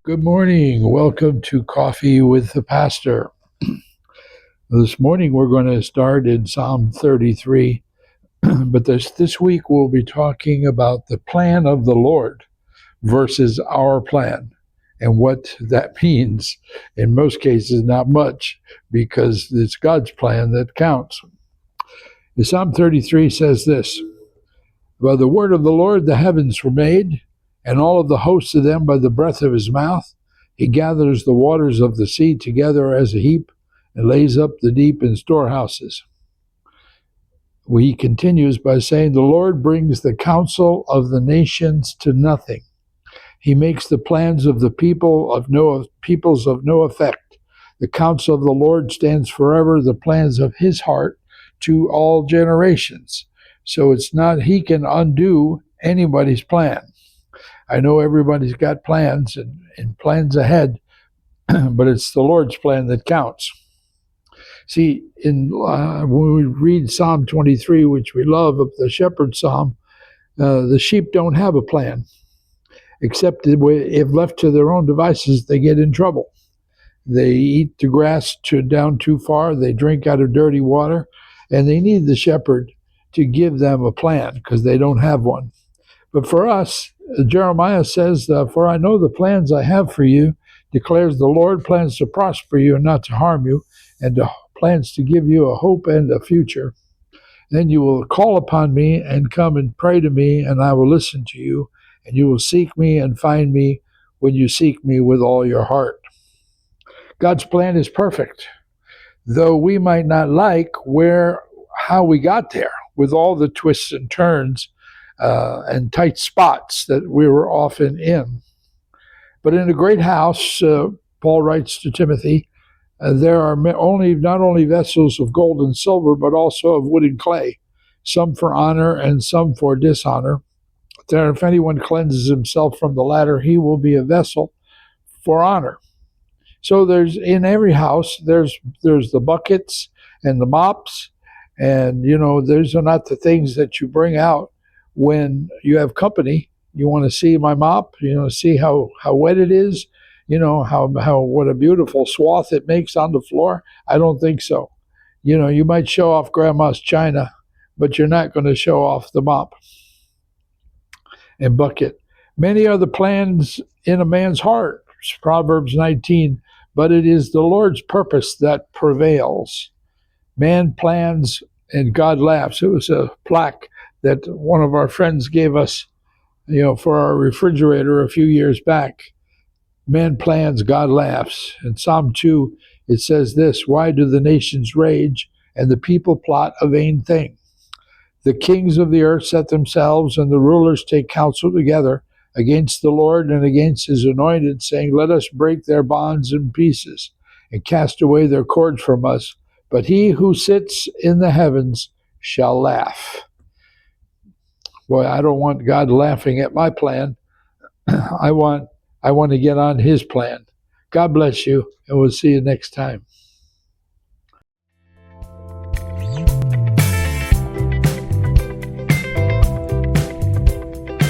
Good morning. Welcome to Coffee with the Pastor. This morning we're going to start in Psalm 33, but this week we'll be talking about the plan of the Lord versus our plan and what that means. In most cases, not much, because it's God's plan that counts. Psalm 33 says this: by the word of the Lord the heavens were made, and all of the hosts of them by the breath of his mouth. He gathers the waters of the sea together as a heap, and lays up the deep in storehouses. He continues by saying, the Lord brings the counsel of the nations to nothing. He makes the plans of the peoples of no effect. The counsel of the Lord stands forever, the plans of his heart to all generations. So it's not he can undo anybody's plan. I know everybody's got plans and plans ahead, but it's the Lord's plan that counts. See, when we read Psalm 23, which we love, of the shepherd psalm, the sheep don't have a plan, except if left to their own devices, they get in trouble. They eat the grass down too far, they drink out of dirty water, and they need the shepherd to give them a plan because they don't have one. But for us, Jeremiah says, for I know the plans I have for you, declares the Lord, plans to prosper you and not to harm you, and plans to give you a hope and a future. Then you will call upon me and come and pray to me, and I will listen to you, and you will seek me and find me when you seek me with all your heart. God's plan is perfect, though we might not like how we got there, with all the twists and turns and tight spots that we were often in. But in a great house, Paul writes to Timothy, there are not only vessels of gold and silver, but also of wood and clay, some for honor and some for dishonor. If anyone cleanses himself from the latter, he will be a vessel for honor. So in every house, there's the buckets and the mops, and those are not the things that you bring out when you have company. You want to see my mop, see how wet it is, what a beautiful swath it makes on the floor. I don't think so. You might show off grandma's china, but you're not going to show off the mop and bucket. Many are the plans in a man's heart, Proverbs 19, but it is the Lord's purpose that prevails. Man plans and God laughs. It was a plaque that one of our friends gave us, for our refrigerator a few years back. Man plans, God laughs. In Psalm 2, it says this: why do the nations rage and the people plot a vain thing? The kings of the earth set themselves, and the rulers take counsel together against the Lord and against his anointed, saying, let us break their bonds in pieces and cast away their cords from us. But he who sits in the heavens shall laugh. Boy, I don't want God laughing at my plan. I want to get on his plan. God bless you, and we'll see you next time.